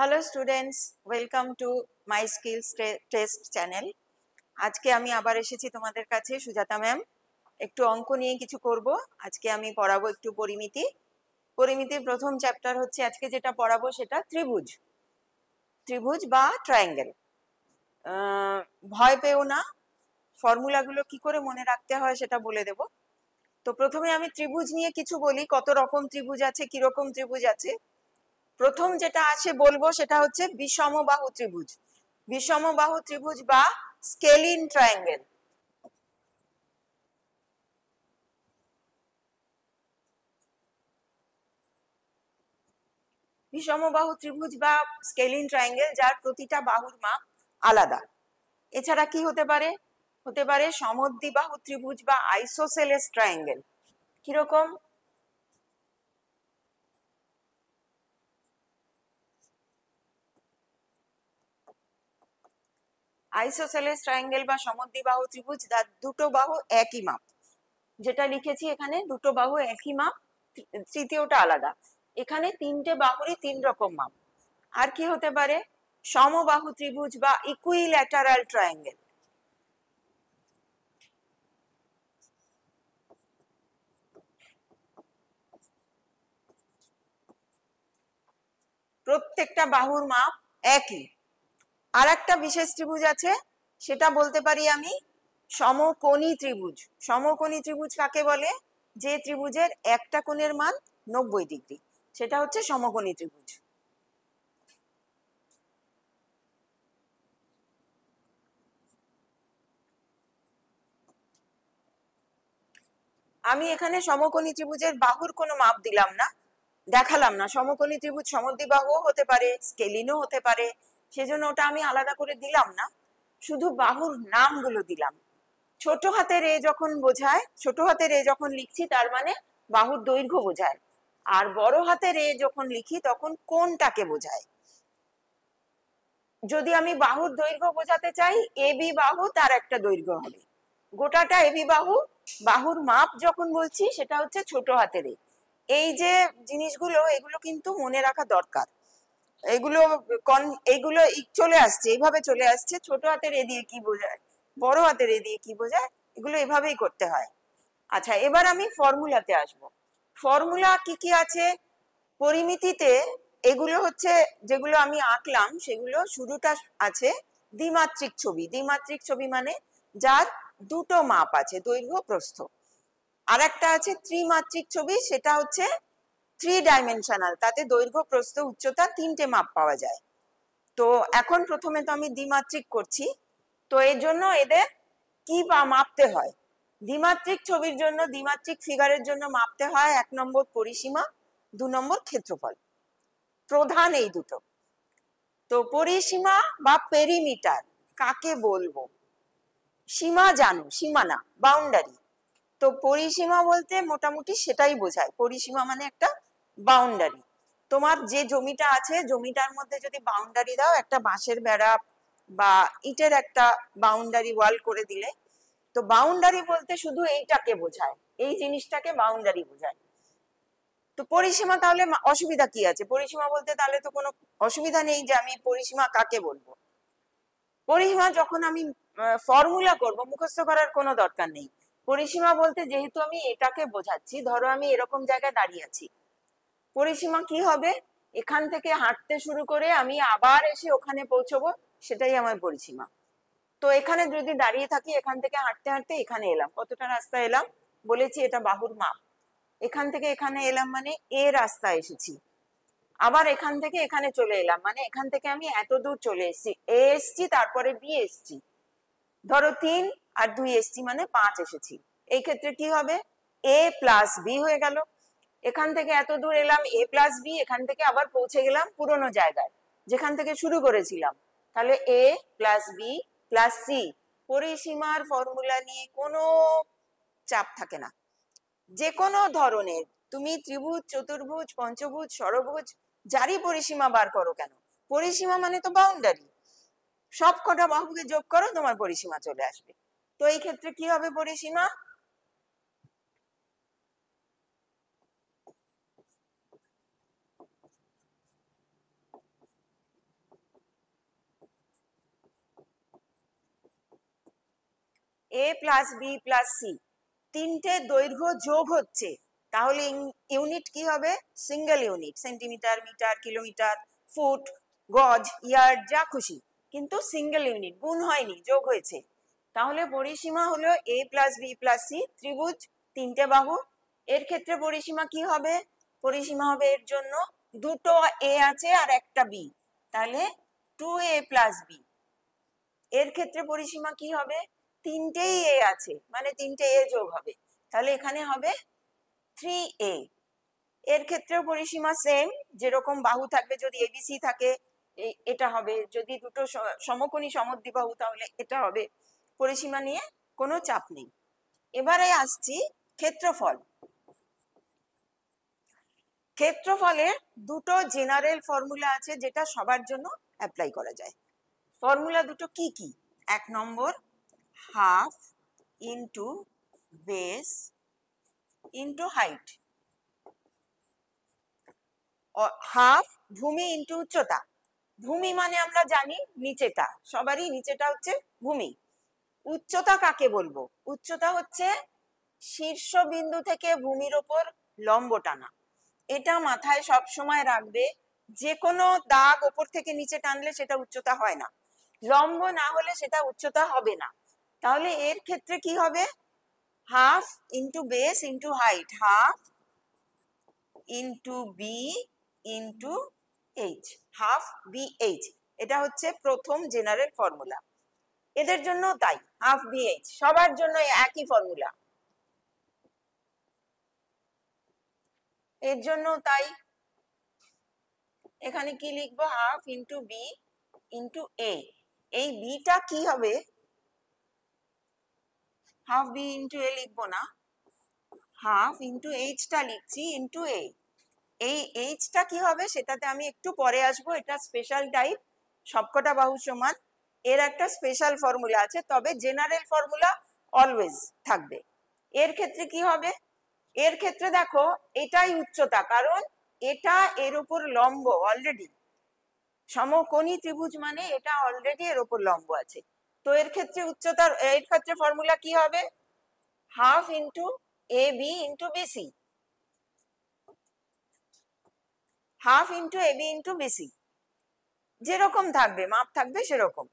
Hello students, welcome to my skills test channel. আজকে আমি আবার এসেছি তোমাদের কাছে। সুজাতা ম্যাম, একটু অঙ্ক নিয়ে কিছু করব। আজকে আমি পড়াবো একটু পরিমিতির প্রথম চ্যাপ্টার হচ্ছে আজকে যেটা পড়াবো সেটা ত্রিভুজ বা ট্রায়াঙ্গেল। ভয় পেও না, ফর্মুলাগুলো কি করে মনে রাখতে হয় সেটা বলে দেব। তো প্রথমে আমি ত্রিভুজ নিয়ে কিছু বলি, কত রকম ত্রিভুজ আছে, কিরকম ত্রিভুজ আছে। প্রথম যেটা আছে বলবো সেটা হচ্ছে বিষমবাহু ত্রিভুজ বা স্কেলিন ট্রায়াঙ্গেল। বিষমবাহু ত্রিভুজ বা স্কেলিন ট্রায়াঙ্গেল যার প্রতিটা বাহুর মাপ আলাদা। এছাড়া কি হতে পারে সমদ্বিবাহু ত্রিভুজ বা আইসোসেলেস ট্রায়াঙ্গেল। কিরকম? আইসোসেলেস ট্রায়াঙ্গেল বা সমদ্বিবাহু ত্রিভুজ, তার দুটো বাহু একই মাপ। যেটা লিখেছি এখানে, দুটো বাহু একই মাপ, তৃতীয়টা আলাদা। এখানে তিনটে বাহুরই তিন রকম মাপ। আর কি হতে পারে? সমবাহু ত্রিভুজ বা ইকুইল্যাটারাল ট্রায়াঙ্গেল। প্রত্যেকটা বাহুর মাপ একই। আর একটা বিশেষ ত্রিভুজ আছে, সেটা বলতে পারি আমি সমকোণী ত্রিভুজ। সমকোণী ত্রিভুজ কাকে বলে? যে ত্রিভুজের একটা কোণের মান 90 ডিগ্রি, সেটা হচ্ছে সমকোণী ত্রিভুজ। আমি এখানে সমকোণী ত্রিভুজের বাহুর কোনো মাপ দিলাম না, দেখালাম না। সমকোণী ত্রিভুজ সমদ্বিবাহুও হতে পারে, স্কেলিনও হতে পারে, সেজন্য ওটা আমি আলাদা করে দিলাম না, শুধু বাহুর নামগুলো দিলাম। ছোট হাতের এ যখন বোঝায়, ছোট হাতের এ যখন লিখছি তার মানে বাহুর দৈর্ঘ্য বোঝায়, আর বড় হাতের এ যখন লিখি তখন কোণটাকে বোঝায়। যদি আমি বাহুর দৈর্ঘ্য বোঝাতে চাই, এবি বাহু তার একটা দৈর্ঘ্য হবে, গোটাটা এবি বাহু। বাহুর মাপ যখন বলছি সেটা হচ্ছে ছোট হাতের এ। এই যে জিনিসগুলো, এগুলো কিন্তু মনে রাখা দরকার। এইগুলো চলে আসছে, এইভাবে চলে আসছে। ছোট হাতের এ দিয়ে কি বোঝায়, বড় হাতের এ দিয়ে কি বোঝায়, এগুলো এভাবেই করতে হয়। আচ্ছা, এবার আমি ফর্মুলাতে আসব। ফর্মুলা কি কি আছে পরিমিতিতে? এগুলো হচ্ছে যেগুলো আমি আঁকলাম, সেগুলো শুরুটা আছে দ্বিমাত্রিক ছবি। দ্বিমাত্রিক ছবি মানে যার দুটো মাপ আছে, দৈর্ঘ্য প্রস্থ। আর একটা আছে ত্রিমাত্রিক ছবি, সেটা হচ্ছে 3 ডাইমেনশনাল, তাতে দৈর্ঘ্য প্রস্থ উচ্চতা তিনটে মাপ পাওয়া যায়। তো এখন প্রথমে তো আমি দ্বিমাত্রিক করছি, তো এর জন্য এদের কি মাপতে হয়? দ্বিমাত্রিক ছবির জন্য, দ্বিমাত্রিক ফিগারের জন্য মাপতে হয় 1 নম্বর পরিসীমা, 2 নম্বর ক্ষেত্রফল। প্রধান এই দুটো। তো পরিসীমা বা পেরিমিটার কাকে বলবো? সীমা জানো, সীমানা, বাউন্ডারি। তো পরিসীমা বলতে মোটামুটি সেটাই বোঝায়। পরিসীমা মানে একটা বাউন্ডারি। তোমার যে জমিটা আছে, জমিটার মধ্যে যদি বাউন্ডারি দাও, একটা বাঁশের বেড়া বা ইটের একটা বাউন্ডারি ওয়াল করে দিলে, তো বাউন্ডারি বলতে শুধু এইটাকে বোঝায়, এই জিনিসটাকে বাউন্ডারি বোঝায়। তো পরিসীমা, তাহলে অসুবিধা কি আছে? পরিসীমা বলতে তাহলে তো কোনো অসুবিধা নেই যে আমি পরিসীমা কাকে বলবো। পরিসীমা যখন আমি ফর্মুলা করব, মুখস্থ করার কোনো দরকার নেই। পরিসীমা বলতে যেহেতু আমি এটাকে বোঝাচ্ছি, ধরো আমি এরকম জায়গায় দাঁড়িয়ে আছি, পরিসীমা কি হবে? এখান থেকে হাঁটতে শুরু করে আমি আবার এসে ওখানে পৌঁছবো, সেটাই আমার পরিসীমা। তো এখানে যদি দাঁড়িয়ে থাকি, এখান থেকে হাঁটতে হাঁটতে এখানে এলাম, কতটা রাস্তা এলাম বলেছি, এটা বাহুর মাপ। এখান থেকে এখানে এলাম মানে এ রাস্তা এসেছি। আবার এখান থেকে এখানে চলে এলাম মানে এখান থেকে আমি এত দূর চলে এসেছি। এ এসছি, তারপরে বি এসছি, ধরো 3 আর 2 এসছি মানে 5 এসেছি। এই ক্ষেত্রে কি হবে? এ প্লাস বি হয়ে গেল। এখান থেকে এত দূর এলাম, এ প্লাস বি, এখান থেকে আবার পৌঁছে গেলাম পুরোনো জায়গায় যেখান থেকে শুরু করেছিলাম। তাহলে এ প্লাস বি প্লাস সি। পরিসীমার ফর্মুলা নিয়ে কোনো চাপ থাকে না। যে কোনো ধরনের তুমি ত্রিভুজ, চতুর্ভুজ, পঞ্চভুজ, ষড়ভুজ, যারই পরিসীমা বার করো কেন, পরিসীমা মানে তো বাউন্ডারি। সব কটা বাহুকে যোগ করো, তোমার পরিসীমা চলে আসবে। তো এই ক্ষেত্রে কি হবে পরিসীমা? A plus B plus C, তিনটে দৈর্ঘ্য যোগ হচ্ছে, তাহলে ইউনিট কি হবে? Single unit, centimetre, metre, kilometre, foot, গজ, ইয়ার্ড, যা খুশি, কিন্তু সিঙ্গেল ইউনিট, গুণ হয়নি, যোগ হয়েছে। তাহলে পরিসীমা হলো এ প্লাস বি প্লাস সি, ত্রিভুজ, তিনটে বাহু। এর ক্ষেত্রে পরিসীমা কি হবে? পরিসীমা হবে এর জন্য দুটো এ আছে আর একটা বি, তাহলে 2a প্লাস বি। এর ক্ষেত্রে পরিসীমা কি হবে? তিনটেই এ আছে, মানে তিনটে এ যোগ হবে, তাহলে এখানে হবে 3a। এর ক্ষেত্রেও পরিসীমা সেম, যেরকম বাহু থাকবে, যদি এবিসি থাকে এটা হবে, যদি দুটো সমকোণী সমদ্বিবাহু তাহলে এটা হবে। পরিসীমা নিয়ে কোনো চাপ নেই। এবারে আসছি ক্ষেত্রফল। ক্ষেত্রফলের দুটো জেনারেল ফর্মুলা আছে যেটা সবার জন্য অ্যাপ্লাই করা যায়। ফর্মুলা দুটো কি কি? এক নম্বর, half into base into height. Half ভূমি ইন্টু উচ্চতা। ভূমি মানে আমরা জানি নিচেটা, সবারই নিচেটা হচ্ছে ভূমি। উচ্চতা কাকে বলবো? উচ্চতা হচ্ছে শীর্ষবিন্দু থেকে ভূমির ওপর লম্ব টানা। এটা মাথায় সব সময় রাখবে, যে কোনো দাগ ওপর থেকে নিচে টানলে সেটা উচ্চতা হয় না, লম্ব না হলে সেটা উচ্চতা হবে না। তাহলে এর ক্ষেত্রে কি হবে? Half into base into height, half into B into H, half B H. এটা হচ্ছে প্রথম জেনারেল ফর্মুলা। এদের জন্য তাই, হাফ বি এইচ, সবার জন্য একই ফর্মুলা, এর জন্য তাই। এখানে কি লিখবো? হাফ ইন্টু বি ইন্টু এ। এই বিটা কি হবে? হাফ বি ইন্টু এ লিখবো না, হাফ ইন্টু এইচটা লিখছি ইন্টু এ। এই এইচটা কি হবে সেটাতে আমি একটু পরে আসবো, এটা স্পেশাল টাইপ, সবকটা বাহু সমান, এর একটা স্পেশাল ফর্মুলা আছে, তবে জেনারেল ফর্মুলা অলওয়েজ থাকবে। এর ক্ষেত্রে কি হবে? এর ক্ষেত্রে দেখো এটাই উচ্চতা, কারণ এটা এর উপর লম্ব অলরেডি, সমকোণী ত্রিভুজ মানে এটা অলরেডি এর উপর লম্ব আছে। তো এর ক্ষেত্রে উচ্চতার, এর ক্ষেত্রে ফর্মুলা কি হবে? Half into A B into BC, half into A B into BC, যেরকম থাকবে মাপ থাকবে সেরকম।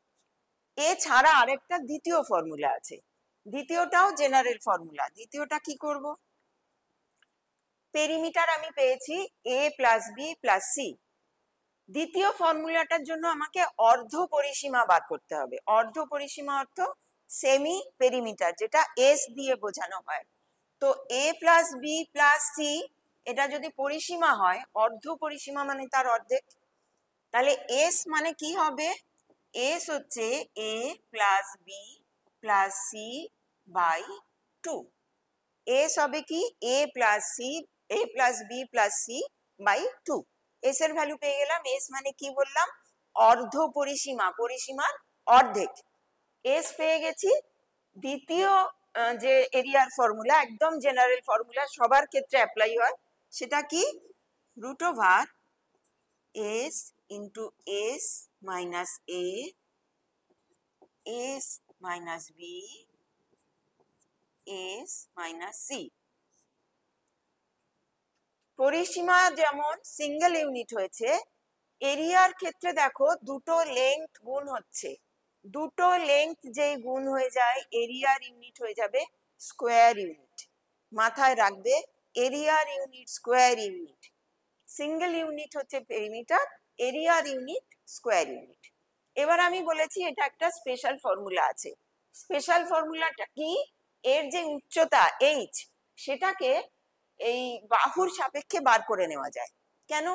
এছাড়া আরেকটা দ্বিতীয় ফর্মুলা আছে, দ্বিতীয়টাও জেনারেল ফর্মুলা। দ্বিতীয়টা কি করব? পেরিমিটার আমি পেয়েছি এ প্লাস বি প্লাস সি। দ্বিতীয় ফর্মুলাটার জন্য আমাকে অর্ধ পরিসীমা বার করতে হবে। অর্ধ পরিসীমা অর্থ সেমি পেরিমিটার, যেটা এস দিয়ে বোঝানো হয়। তো এ প্লাস বি প্লাস সি, এটা যদি পরিসীমা হয়, অর্ধ পরিসীমা মানে তার অর্ধেক, তাহলে এস মানে কি হবে? এস হচ্ছে A plus B plus C by 2। S হবে কি? A plus C, A plus B plus C by 2। S এর ভ্যালু পেয়ে গেলাম। এস মানে কি বললাম? অর্ধ পরিসীমা, পরিসীমার অর্ধেক। এস পেয়ে গেছি। দ্বিতীয় যে এরিয়ার ফর্মুলা, একদম জেনারেল ফর্মুলা, সবার ক্ষেত্রে অ্যাপ্লাই হয়, সেটা কি? Root over S into S minus A, S minus B, S minus C. পরিসীমা যেমন সিঙ্গেল ইউনিট হয়েছে, এরিয়ার ক্ষেত্রে দেখো দুটো লেংথ গুণ হচ্ছে। দুটো লেংথ যেই গুণ হয়ে যায়, এরিয়ার ইউনিট হয়ে যাবে স্কোয়ার ইউনিট। মাথায় রাখবে, এরিয়ার unit square unit. Single unit হচ্ছে পেরিমিটার, এরিয়ার ইউনিট স্কোয়ার ইউনিট। এবার আমি বলেছি এটা একটা স্পেশাল ফর্মুলা আছে। স্পেশাল ফর্মুলাটা কি? এর যে উচ্চতা এইচ, সেটাকে এই বাহুর সাপেক্ষে বার করে নেওয়া যায়। কেন?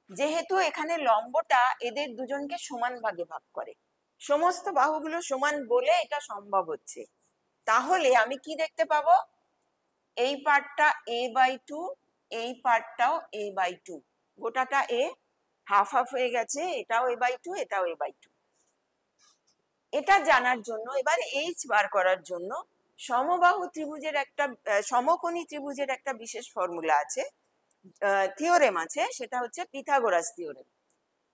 যেহেতু এখানে লম্বটা এদের দুজনকে সমান ভাগে ভাগ করে, সমস্ত বাহুগুলো সমান বলে এটা সম্ভব হচ্ছে। তাহলে আমি কি দেখতে পাবো? এই পার্টটা a বাই 2, এই পার্টটাও a বাই 2, গোটাটা a, হাফ হাফ হয়ে গেছে, এটাও a বাই 2, এটাও a বাই 2। এটা জানার জন্য, এবার এইচ বার করার জন্য সমবাহু ত্রিভুজের একটা, সমকোণী ত্রিভুজের একটা বিশেষ ফর্মুলা আছে, থিওরেম আছে, সেটা হচ্ছে পিথাগোরাস থিওরেম।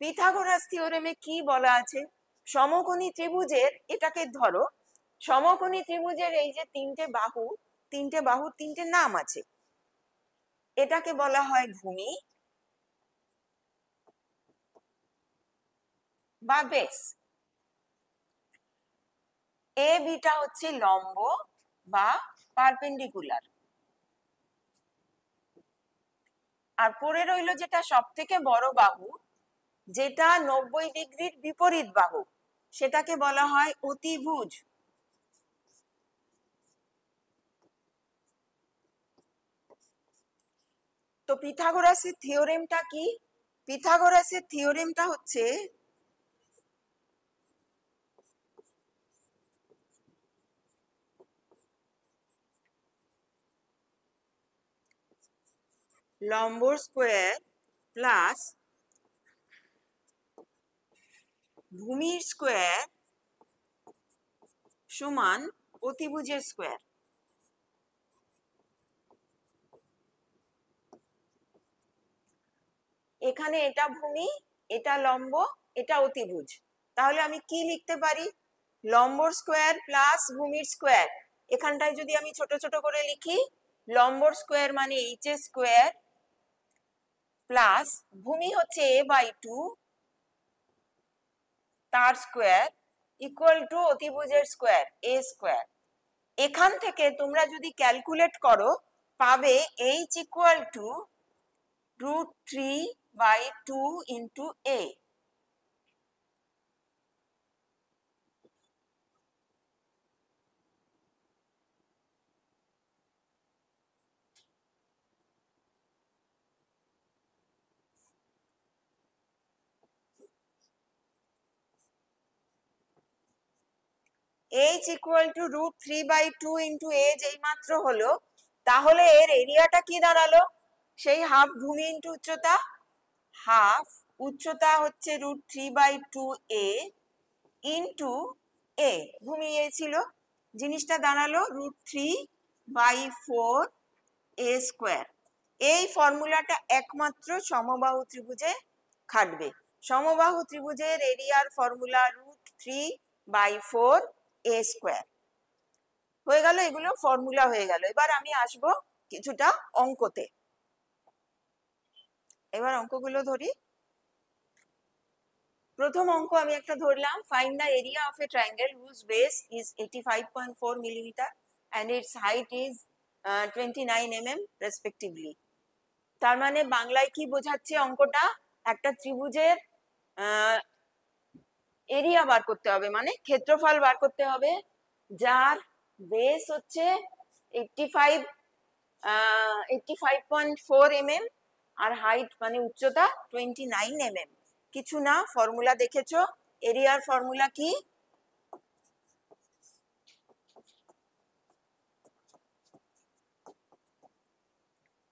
পিথাগোরাস থিওরেমে কি বলা আছে? সমকোণী ত্রিভুজের, এটাকে ধরো সমকোণী ত্রিভুজের এই যে তিনটে বাহুর তিনটে নাম আছে, এটাকে বলা হয় ভূমি বা বেস। এ বিটা হচ্ছে লম্ব বা পারপেন্ডিকুলার। আর পরে রইল যেটা সব থেকে বড় বাহু, যেটা 90 ডিগ্রির বিপরীত বাহু, সেটাকে বলা হয় অতিভুজ। তো পিথাগোরাসের থিওরেমটা কি? পিথাগোরাসের থিওরেমটা হচ্ছে লম্ব স্কোয়ার প্লাস ভূমির স্কোয়ার সমান অতিভুজের স্কোয়ার। এখানে এটা ভূমি, এটা লম্ব, এটা অতিভুজ। তাহলে আমি কি লিখতে পারি? লম্বর স্কোয়ার প্লাস ভূমির স্কোয়ার। এখানটায় যদি আমি ছোট ছোট করে লিখি, লম্বর স্কোয়ার মানে এইচ এর স্কোয়ার প্লাস ভূমি হচ্ছে a/2 তার স্কোয়ার ইকুয়াল টু অতিভুজের স্কোয়ার a স্কোয়ার। এখান থেকে তোমরা যদি ক্যালকুলেট করো পাবে h equal to √3/2 into a। h equal to √3/2 into a যেই মাত্র হলো, তাহলে এর এরিয়াটা কি দাঁড়ালো? সেই হাফ ভূমি ইন্টু উচ্চতা, হাফ উচ্চতা হচ্ছে √3/2 a ইন্টু a, ভূমি a ছিল, জিনিসটা দাঁড়ালো √3/4 a স্কোয়ার। এই ফর্মুলাটা একমাত্র সমবাহু ত্রিভুজে খাটবে। সমবাহু ত্রিভুজের এরিয়ার ফর্মুলা √3/4 a স্কোয়ার। হয়ে গেল, এগুলো ফর্মুলা হয়ে গেল। এবার আমি আসবো কিছুটা অঙ্কতে। এবার অঙ্কগুলো ধরি। প্রথম অঙ্ক আমি একটা ধরলাম, find the area of a triangle whose base is 85.4 millimetre and its height is 29 mm respectively। তার মানে বাংলায় কি বোঝাচ্ছে অঙ্কটা? একটা ত্রিভুজের এরিয়া বার করতে হবে, মানে ক্ষেত্রফল বার করতে হবে, যার বেস হচ্ছে 85.4 mm আর হাইট মানে উচ্চতা 29 mm। কিছু না, ফর্মুলা দেখেছো, এরিয়ার ফর্মুলা কি?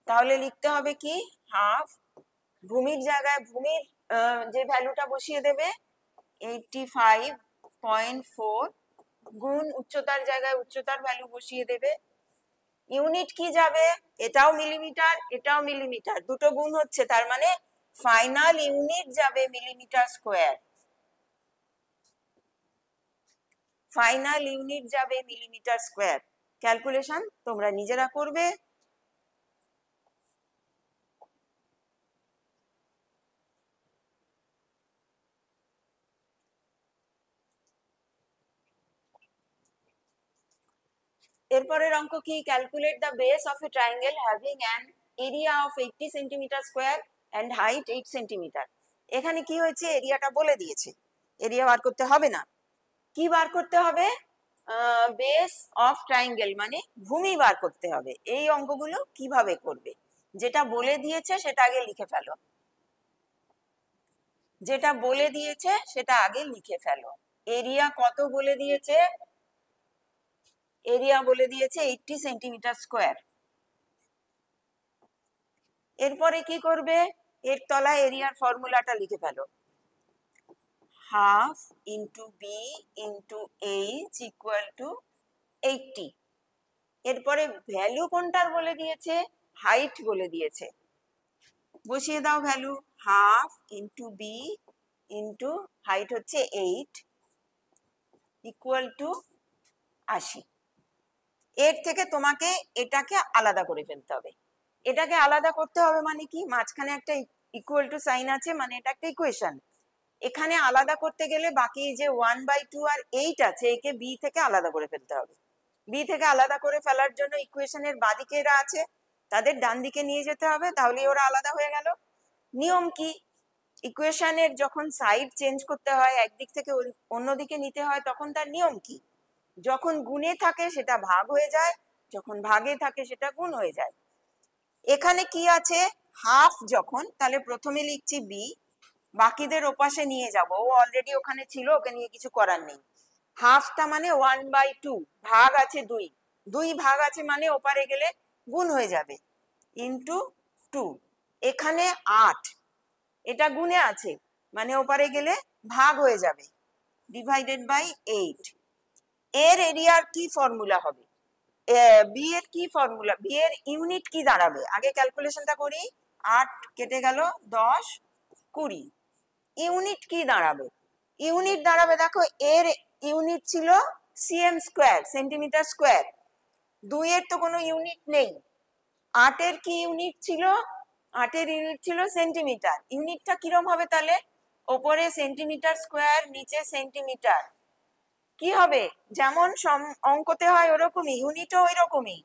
তাহলে লিখতে হবে কি, হাফ ভূমির জায়গায় ভূমির যে ভ্যালুটা বসিয়ে দেবে 85.4 গুণ উচ্চতার জায়গায় উচ্চতার ভ্যালু বসিয়ে দেবে। ইউনিট কি যাবে? এটাও মিলিমিটার, এটাও মিলিমিটার, দুটো গুণ হচ্ছে, তার মানে ফাইনাল ইউনিট যাবে মিলিমিটার স্কোয়ার। ফাইনাল ইউনিট যাবে মিলিমিটার স্কোয়ার। ক্যালকুলেশন তোমরা নিজেরা করবে। এরপরের অঙ্ক কি? Calculate the base of a triangle having an area of 80 centimetre square and height 8 centimetre. এখানে কি হয়েছে? এরিয়াটা বলে দিয়েছে, এরিয়া বার করতে হবে না। কি বার করতে হবে? বেস অফ ট্রায়াঙ্গেল মানে ভূমি বার করতে হবে। এই অঙ্কগুলো কিভাবে করবে? যেটা বলে দিয়েছে সেটা আগে লিখে ফেলো, যেটা বলে দিয়েছে সেটা আগে লিখে ফেলো। এরিয়া কত বলে দিয়েছে? এরিয়া বলে দিয়েছে 80 সেন্টিমিটার স্কোয়ার। এরপরে কি করবে? এর তলায় এরিয়ার ফর্মুলাটা লিখে ফেলো, half into B into H equal to 80। এরপরে ভ্যালু কোনটার বলে দিয়েছে? হাইট বলে দিয়েছে, বসিয়ে দাও value, half into B into height হচ্ছে 8 ইকুয়াল টু, 80। এর থেকে তোমাকে এটাকে আলাদা করে ফেলতে হবে। এটাকে আলাদা করতে হবে মানে কি, মাঝখানে একটা ইকুয়াল টু সাইন আছে, মানে এটা একটা ইকুয়েশন। এখানে আলাদা করতে গেলে বাকি যে 1/2 আর 8 আছে, একে বি থেকে আলাদা করে ফেলতে হবে। বি থেকে আলাদা করে ফেলার জন্য ইকুয়েশনের বাদিকে এরা আছে, তাদের ডান দিকে নিয়ে যেতে হবে, তাহলে ওরা আলাদা হয়ে গেল। নিয়ম কি, ইকুয়েশনের যখন সাইড চেঞ্জ করতে হয়, একদিক থেকে অন্যদিকে নিতে হয়, তখন তার নিয়ম কি, যখন গুণে থাকে সেটা ভাগ হয়ে যায়, যখন ভাগে থাকে সেটা গুণ হয়ে যায়। এখানে কি আছে, হাফ যখন, তাহলে প্রথমে লিখছি বি, বাকিদের ওপাশে নিয়ে যাব, ও অলরেডি ওখানে ছিল, ওকে নিয়ে কিছু করার নেই। হাফটা মানে 1/2, ভাগ আছে 2, 2 ভাগ আছে মানে ওপারে গেলে গুণ হয়ে যাবে, ইন্টু 2। এখানে 8, এটা গুণে আছে মানে ওপারে গেলে ভাগ হয়ে যাবে, ডিভাইডেড বাই 8। এর এরিয়ার কি ফর্মুলা হবে, বি এর কি ফর্মুলা, বি এর ইউনিট কি দাঁড়াবে, আগে ক্যালকুলেশনটা করি। 8 কেটে গেল, 10, 20। ইউনিট কি দাঁড়াবে, ইউনিট দাঁড়াবে, দেখো এর ইউনিট ছিল সিএম স্কোয়ার, সেন্টিমিটার স্কোয়ার। 2 এর তো কোনো ইউনিট নেই। 8 এর কি ইউনিট ছিল, 8 এর ইউনিট ছিল সেন্টিমিটার। ইউনিটটা কিরম হবে তাহলে, ওপরে সেন্টিমিটার স্কোয়ার, নিচে সেন্টিমিটার। কি হবে, যেমন অঙ্কতে হয় ওরকমই, ইউনিটও ওই রকমই।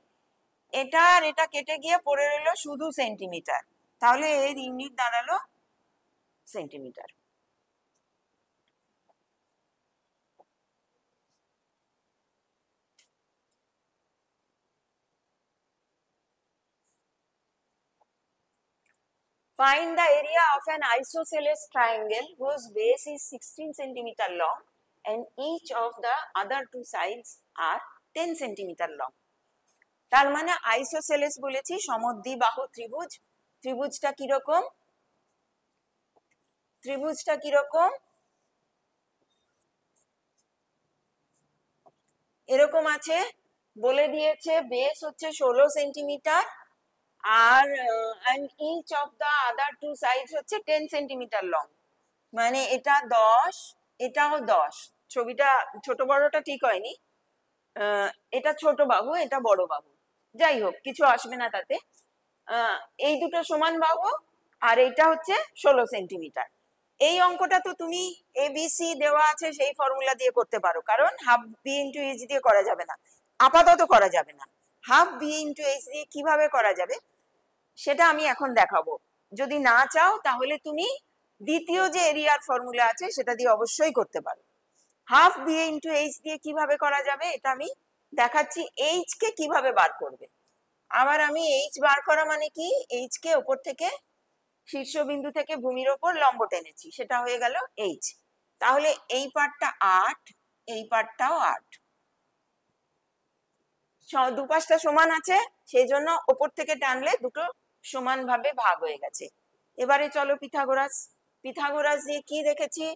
এটা আর এটা কেটে গিয়ে পড়ে রইলো শুধু সেন্টিমিটার, তাহলে এর ইউনিট দাঁড়ালো centimetre. Find the area of an isosceles triangle whose base is 16 centimeter long and each of the other two sides are 10 centimeter long. তার মানে আইসোসেলেস বলেছি সমদ্বিবাহু ত্রিভুজ। ত্রিভুজটা কিরকম, ত্রিভুজটা কিরকম, এরকম আছে, বলে দিয়েছে বেস হচ্ছে 16 সেন্টিমিটার আর each of the other two sides হচ্ছে 10 সেন্টিমিটার লং, মানে এটা 10, এটাও 10। ছবিটা ছোট বড়টা ঠিক হয়নি, এটা ছোট বাহু, এটা বড় বাহু, যাই হোক কিছু আসবে না তাতে। এই দুটো সমান বাহু আর এইটা হচ্ছে 16 সেন্টিমিটার। এই অঙ্কটা তো তুমি এবিসি দেওয়া আছে সেই ফর্মুলা দিয়ে করতে পারো, কারণ হাফ বি ইন্টু এইচ দিয়ে করা যাবে না, আপাতত করা যাবে না। হাফ বি ইন্টু এইচ দিয়ে কিভাবে করা যাবে সেটা আমি এখন দেখাবো। যদি না চাও তাহলে তুমি দ্বিতীয় যে এরিয়ার ফর্মুলা আছে সেটা দিয়ে অবশ্যই করতে পারো। হাফ বি ইন্টু এইচ দিয়ে কিভাবে করা যাবে এটা আমি দেখাচ্ছি, এইচ কে কিভাবে বার করবে। আবার আমি এইচ বার করা মানে কি, এইচ কে ওপর থেকে, শীর্ষবিন্দু থেকে ভূমির ওপর লম্ব টেনেছি, সেটা হয়ে গেল এইচ। তাহলে এই পার্টটা 8, এই পার্টটাও 8, দুপাশটা সমান আছে, সেই জন্য ওপর থেকে টানলে দুটো সমান ভাবে ভাগ হয়ে গেছে। এবারে চলো পিথাগোরাস। পিথাগোরাস দিয়ে কি দেখেছি,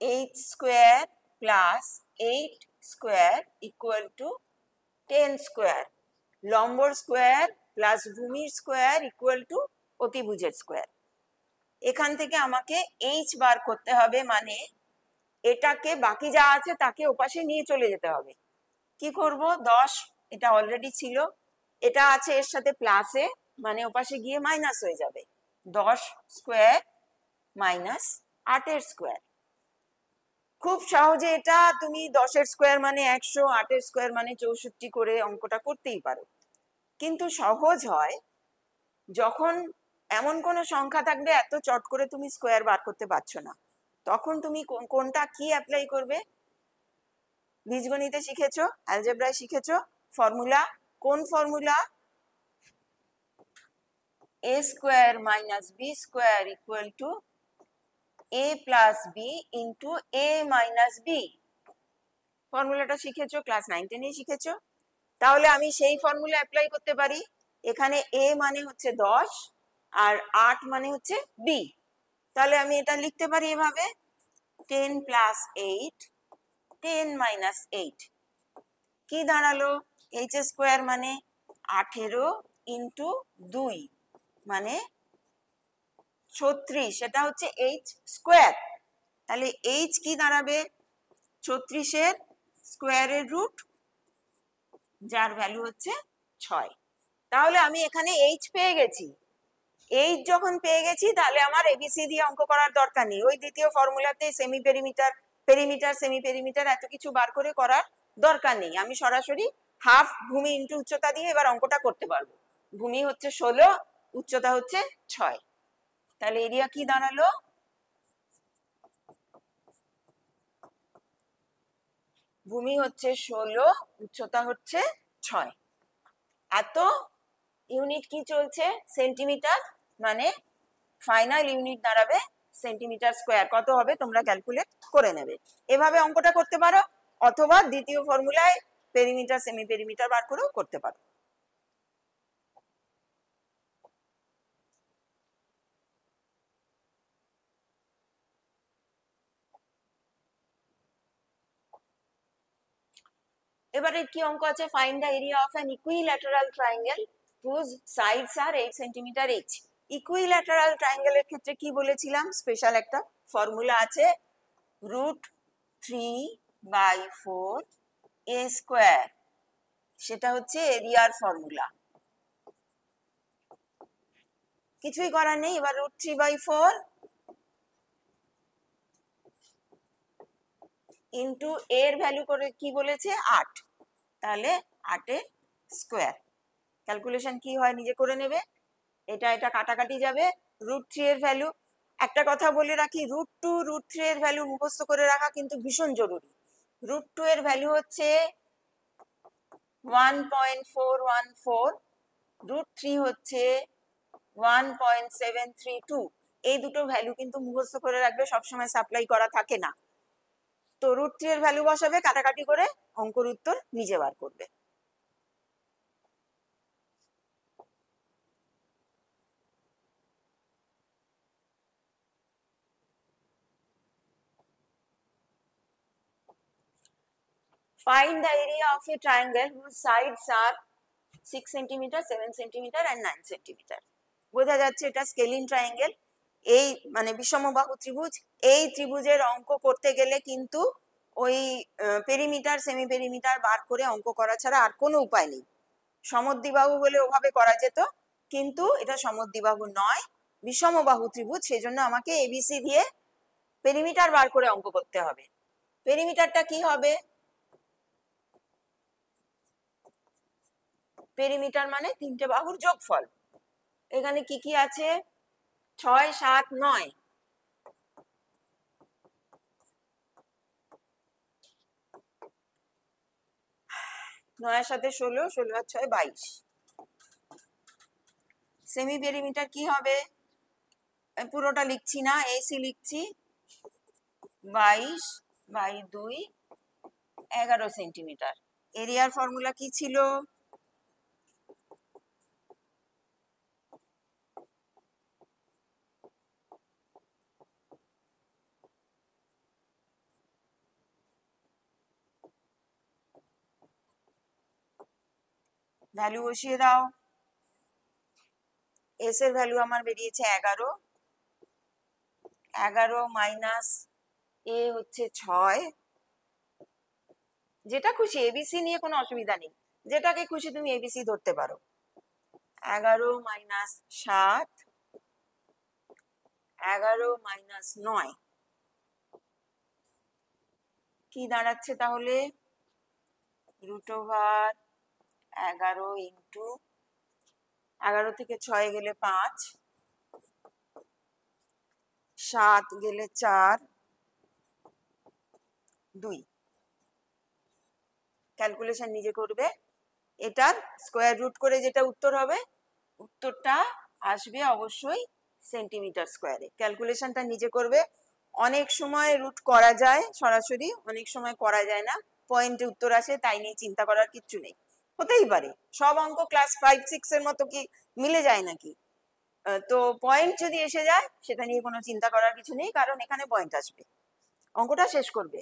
8 square plus 8 square equal two 10 square, number square plus ভূমির স্কোয়ার ইকুয়াল টু অতিভুজের স্কোয়ার। এখান থেকে আমাকে এইচ বার করতে হবে, মানে এটাকে বাকি যা আছে তাকে ওপাশে নিয়ে চলে যেতে হবে। কি করব, 10, এটা অলরেডি ছিল, এটা আছে এর সাথে প্লাসে, মানে ওপাশে গিয়ে মাইনাস হয়ে যাবে, 10 স্কোয়ার মাইনাস 8 এর স্কোয়ার। খুব সহজে এটা তুমি 10 এর স্কোয়ার মানে 100, 8 এর স্কোয়ার মানে 64 করে অঙ্কটা করতেই পারো। কিন্তু সহজ হয় যখন এমন কোন সংখ্যা থাকবে এত চট করে তুমি স্কোয়ার বার করতে পারছো না, তখন তুমি কোনটা কি অ্যাপ্লাই করবে। বীজগণিতে শিখেছো, অ্যালজেব্রায় শিখেছো ফর্মুলা, কোন formula, a square minus B square equal to a plus B into a minus B. ফর্মুলাটা শিখেছো, ক্লাস 9, 10 এ শিখেছো। তাহলে আমি সেই ফর্মুলা অ্যাপ্লাই করতে পারি। এখানে a মানে হচ্ছে 10 আর 8 মানে হচ্ছে b, তাহলে আমি এটা লিখতে পারি এভাবে, 10 প্লাস 8, 10 মাইনাস 8। কি দাঁড়ালো, এইচ স্কোয়ার মানে 18 ইন্টু 2 মানে 36, সেটা হচ্ছে এইচ স্কোয়ার। তাহলে এইচ কি দাঁড়াবে, 36 এর স্কোয়ারের রুট যার ভ্যালু হচ্ছে 6। তাহলে আমি এখানে এইচ পেয়ে গেছি। এইচ যখন পেয়ে গেছি তাহলে আমার এবিসি দিয়ে অঙ্ক করার দরকার নেই। ওই দ্বিতীয় ফর্মুলাতে semi perimeter, perimeter, semi perimeter এত কিছু বার করে করার দরকার নেই। আমি সরাসরি হাফ ভূমি ইন্টু উচ্চতা দিয়ে এবার অঙ্কটা করতে পারবো। ভূমি হচ্ছে 16, উচ্চতা হচ্ছে 6। তাহলে এরিয়া কি দাঁড়ালো? ভূমি হচ্ছে 16, উচ্চতা হচ্ছে 6। এত ইউনিট কি চলছে? সেন্টিমিটার, মানে ফাইনাল ইউনিট দাঁড়াবে সেন্টিমিটার স্কোয়ার। কত হবে তোমরা ক্যালকুলেট করে নেবে। এভাবে অঙ্কটা করতে পারো, অথবা দ্বিতীয় ফর্মুলায় পেরিমিটার সেমি পেরিমিটার বার করেও করতে পারো। এবারে কি অঙ্ক আছে? Find the area of an equilateral triangle whose sides are 8 centimetre each. Equilateral ট্রায়াঙ্গেলের ক্ষেত্রে কি বলেছিলাম? স্পেশাল একটা ফর্মুলা আছে, √3/4 a স্কোয়ার। সেটা হচ্ছে এরিয়ার ফর্মুলা। কিছুই করার নেই। এবার √3/4 ইন্টু এর ভ্যালু করে কি বলেছে? 8। তাহলে 8 স্কোয়ার। ক্যালকুলেশন কি হয় নিজে করে নেবে। এটা এটা কাটাকাটি যাবে। √3 এর ভ্যালু, একটা কথা বলে রাখি, √2, √3 এর ভ্যালু মুখস্থ করে রাখা কিন্তু ভীষণ জরুরি। √2 এর ভ্যালু হচ্ছে 1.414, √3 হচ্ছে 1.732। এই দুটো ভ্যালু কিন্তু মুখস্থ করে রাখবে, সবসময় সাপ্লাই করা থাকে না। তো √3 এর ভ্যালু বসাবে, কাটাকাটি করে অঙ্কের উত্তর নিজে বার করবে। Find the area of a triangle whose sides are 6 centimeter, 7 centimeter and 9 centimeter. বোঝা যাচ্ছে এটা স্কেলিন ট্রায়াঙ্গেল। এই মানে বিষমবাহু ত্রিভুজ। এই ত্রিভুজের অঙ্ক করতে গেলে কিন্তু ওই পেরিমিটার সেমি পেরিমিটার বার করে অঙ্ক করা ছাড়া আর কোনো উপায় নেই। সমদ্বিবাহু হলে ওভাবে করা যেত, কিন্তু এটা সমদ্বিবাহু নয়, বিষমবাহু ত্রিভুজ। সেজন্য আমাকে এবিসি দিয়ে পেরিমিটার বার করে অঙ্ক করতে হবে। পেরিমিটারটা কি হবে? পেরিমিটার মানে তিনটে বাহুর যোগফল। এখানে কি কি আছে? 6, 7, 9। 9 সাথে 16, 16 আর 6 22। সেমি পেরিমিটার কি হবে? পুরোটা লিখছি না, এসি লিখছি। 22/2 11 সেন্টিমিটার। এরিয়ার ফর্মুলা কি ছিল? ভ্যালু বসিয়ে দাও। এস এর ভ্যালু আমার বেরিয়েছে 11। 11 মাইনাস এ হচ্ছে 6। যেটা খুশি, এবিসি নিয়ে কোনো অসুবিধা নেই, যেটাকে খুশি তুমি এবিসি ধরতে পারো। 11 মাইনাস 7, 11 মাইনাস 9 কি দাঁড়াচ্ছে তাহলে? √11 ইন্টু 11 থেকে 6 গেলে 5, 7 গেলে 4, 2। ক্যালকুলেশন নিজে করবে। এটার স্কোয়ার রুট করে যেটা উত্তর হবে, উত্তরটা আসবে অবশ্যই সেন্টিমিটার স্কোয়ারে। ক্যালকুলেশনটা নিজে করবে। অনেক সময় রুট করা যায় সরাসরি, অনেক সময় করা যায় না, পয়েন্টে উত্তর আসে, তাই নিয়ে চিন্তা করার কিচ্ছু নেই। হতেই পারে, সব অঙ্ক ক্লাস 5, 6 এর মতো কি মিলে যায় নাকি? তো পয়েন্ট যদি এসে যায় সেটা নিয়ে কোনো চিন্তা করার কিছু নেই, কারণ এখানে পয়েন্ট আসবে। অঙ্কটা শেষ করবে।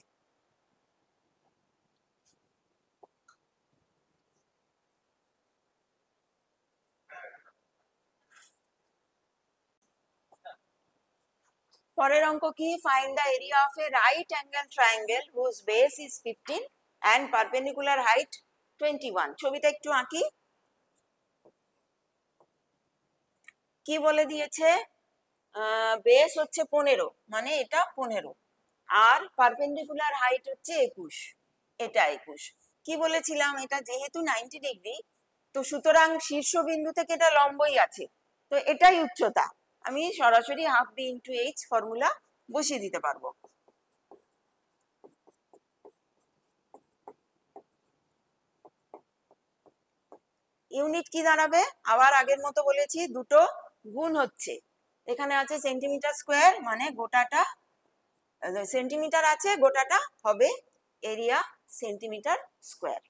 পরের অঙ্ক কি? Find the area of a right angle triangle whose base is 15 and perpendicular height 21। ছবিটা একটু আঁকি। কি বলে দিয়েছে? বেস হচ্ছে 15, মানে এটা 15, আর পারপেন্ডিকুলার হাইট হচ্ছে 21, এটা 21। কি বলেছিলাম? এটা যেহেতু 90 ডিগ্রি, তো সুতরাং শীর্ষবিন্দু থেকে এটা লম্বই আছে, তো এটাই উচ্চতা। আমি সরাসরি half B into H formula বসিয়ে দিতে পারবো। ইউনিট কি দাঁড়াবে? আবার আগের মতো বলেছি, দুটো গুণ হচ্ছে। এখানে আছে সেন্টিমিটার স্কোয়ার, মানে গোটাটা সেন্টিমিটার আছে, গোটাটা হবে এরিয়া সেন্টিমিটার স্কোয়ার।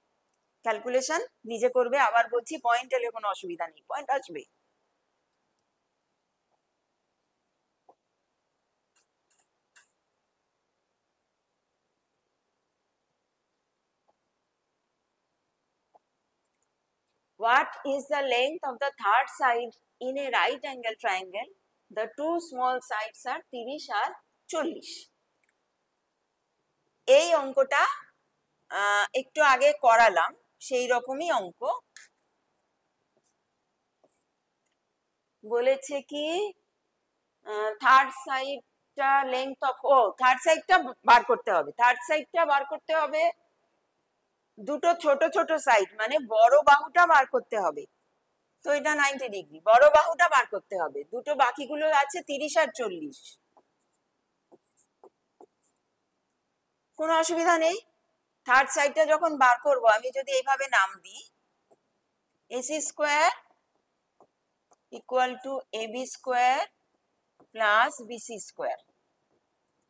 ক্যালকুলেশন নিজে করবে। আবার বলছি, পয়েন্ট এলে কোনো অসুবিধা নেই, পয়েন্ট আসবে। What is the length of the third side in a right angle triangle? The two small sides are 30 আর 40। এই অঙ্কটা একটু আগে করালাম, সেই রকমই অঙ্ক। বলেছে কি থার্ড সাইডটা লেংথ অফ, থার্ড সাইডটা বার করতে হবে। থার্ড সাইডটা বার করতে হবে, দুটো ছোট ছোট সাইড, মানে বড় বাহুটা বার করতে হবে। তো এটা 90 ডিগ্রি, বড় বাহুটা বার করতে হবে। দুটো বাকিগুলো আছে 30 আর 40। কোনো অসুবিধা নেই। থার্ড সাইডটা যখন বার করব, আমি যদি এইভাবে নাম দিই, AC square equal to AB square plus BC square.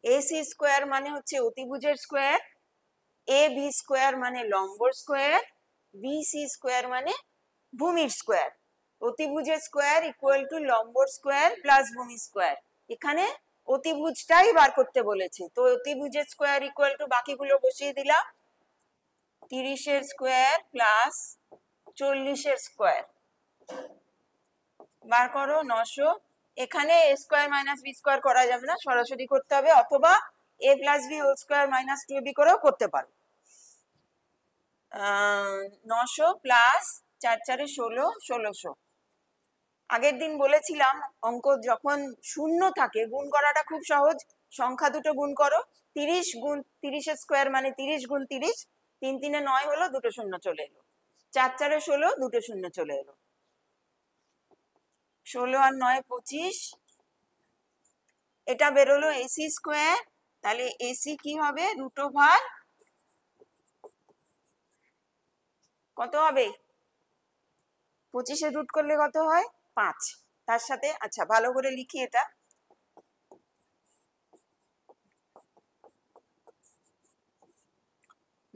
AC square মানে হচ্ছে অতিভুজের স্কোয়ার, এ বি স্কোয়ার মানে লম্বর স্কোয়ার, বিসি স্কোয়ার মানে ভূমির স্কোয়ার। অতিভুজের স্কোয়ার ইকুয়াল টু লম্বর স্কোয়ার প্লাস ভূমি স্কোয়ার। এখানে অতিভুজটাই বার করতে বলেছে, তো অতিভুজের স্কোয়ার ইকুয়াল টু বাকিগুলো বসিয়ে দিলাম, 30 স্কোয়ার প্লাস 40 স্কোয়ার। বার করো 900। এখানে A square minus B square করা যাবে না, সরাসরি করতে হবে, অথবা A plus B whole square minus 2ab করেও করতে পারো। 900 প্লাস 4 4 16, 1600। আগের দিন বলেছিলাম, অঙ্ক যখন শূন্য থাকে গুণ করাটা খুব সহজ। সংখ্যা দুটো গুণ করো, 30 গুণ 30 স্কোয়ার মানে 30 গুণ 30, 3 3 9 হলো, দুটো শূন্য চলে এলো। 4 4 16, দুটো শূন্য চলে এলো। 16 আর 9 25। এটা বেরোলো এসি স্কোয়ার। তাহলে এসি কি হবে? রুট ওভার কত হবে? 25 রুট করলে কত হয়? 5। তার সাথে আচ্ছা ভালো করে লিখি এটা।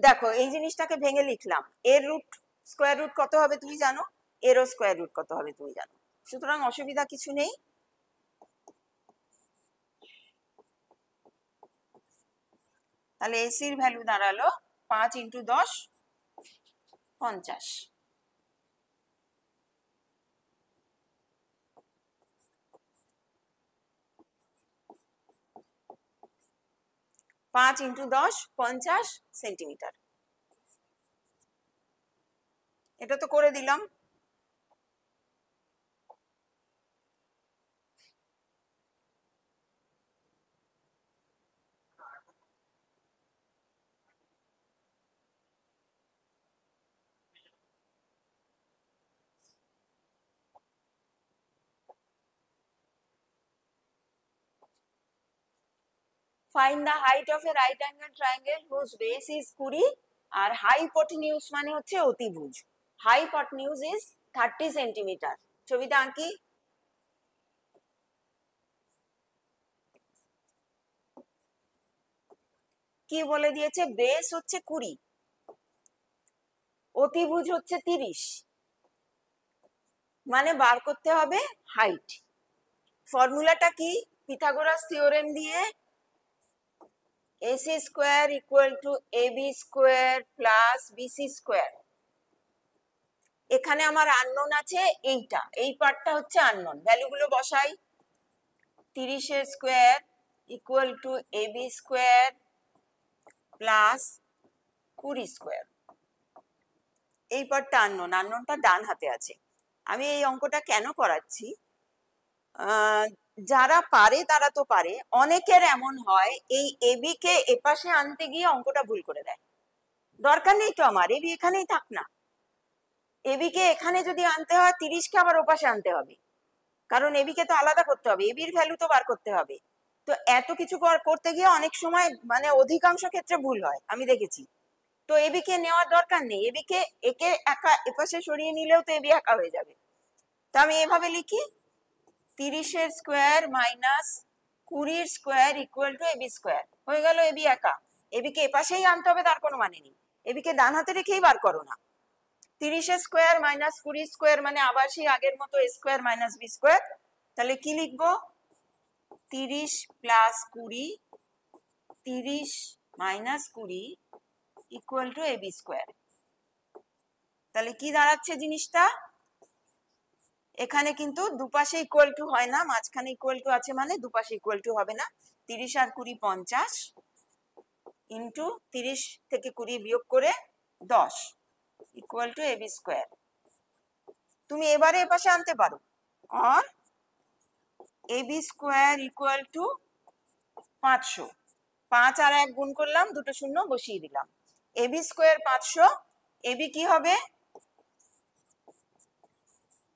দেখো এই জিনিসটাকে ভেঙে লিখলাম। এর রুট স্কোয়ার রুট কত হবে তুমি জানো, এরও স্কোয়ার রুট কত হবে তুমি জানো, সুতরাং অসুবিধা কিছু নেই। তাহলে এসির ভ্যালু দাঁড়ালো 5 × 10 50। 5 × 10 50 সেন্টিমিটার। এটা তো করে দিলাম। Find the height of a right angle triangle whose base is 20 R hypotenuse মানে হচ্ছে অতিভুজ। Hypotenuse is 30 centimetre. ছবিটা আঁকি। কি বলে দিয়েছে? বেস হচ্ছে 20, অতিভুজ হচ্ছে 30, মানে বার করতে হবে হাইট। ফর্মুলাটা কি? পিথাগোরাস থিওরেম দিয়ে AC square equal two AB square plus BC square. এখানে আমার আননোন আছে এইটা, এই পার্টটা হচ্ছে আননোন, ভ্যালুগুলো বসাই। 30 square equal two AB square plus 20 square. এই পার্টটা আননোন, আননোনটা ডান হাতে আছে। আমি এই অঙ্কটা কেন করাচ্ছি, যারা পারে তারা তো পারে, অনেকের এমন হয় এই এবি কে এপাশে আনতে গিয়ে অঙ্কটা ভুল করে দেয়। দরকার নেই তো আমার, এবি এখানেই থাক না। এবি কে এখানে যদি আনতে হয় 30 কে আবার ওপাশে আনতে হবে, কারণ এবি কে তো আলাদা করতে হবে, এবির ভ্যালু তো বার করতে হবে। তো এত কিছু করতে গিয়ে অনেক সময় মানে অধিকাংশ ক্ষেত্রে ভুল হয়, আমি দেখেছি। তো এবি কে নেওয়ার দরকার নেই, এবি কে একে একা এপাশে সরিয়ে নিলেও তো এবি একা হয়ে যাবে। তো আমি এভাবে লিখি 30-এর স্কোয়ার মাইনাস 20-এর square equal to AB square. হয়ে গেল এবি একা। এবি কে এপাশেই আনতে হবে তার কোনো মানে নেই, এবি কে ডান হাতে রেখেই বার করো না। 30-এর স্কোয়ার মাইনাস 20-এর স্কোয়ার মানে আবার সেই আগের মতো A square minus B square. তাহলে কি লিখবো, 30 plus 20, 30 minus 20 equal to AB square. তাহলে কি দাঁড়াচ্ছে জিনিসটা, এখানে কিন্তু দুপাশে ইকুয়াল টু হয় না, মাঝখানে ইকুয়াল টু আছে মানে দুপাশে ইকুয়াল টু হবে না। 30 আর 20 50 ইন্টু 30 থেকে 20 বিয়োগ করে 10 ইকুয়াল টু এবি স্কোয়ার। তুমি এবারে এপাশে আনতে পারো, আর এবি স্কোয়ার ইকুয়াল টু 500, 5 আর 1 গুণ করলাম, দুটো শূন্য বসিয়ে দিলাম। এবি স্কোয়ার 500, এবি কি হবে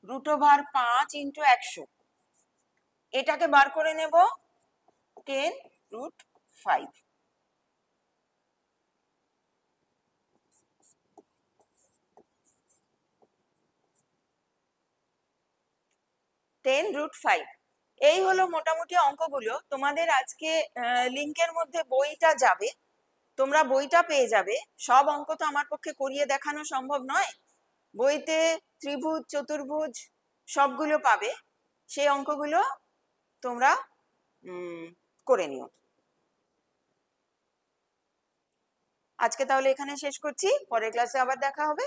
√5 ইন্টু 100। এটাকে বার করে নেব 10√5। এই হলো মোটামুটি অঙ্কগুলো। তোমাদের আজকে লিংকের মধ্যে বইটা যাবে, তোমরা বইটা পেয়ে যাবে। সব অঙ্ক তো আমার পক্ষে করিয়ে দেখানো সম্ভব নয়, বইতে ত্রিভুজ চতুর্ভুজ সবগুলো পাবে, সেই অঙ্কগুলো তোমরা করে নিও। আজকে তাহলে এখানে শেষ করছি, পরের ক্লাসে আবার দেখা হবে।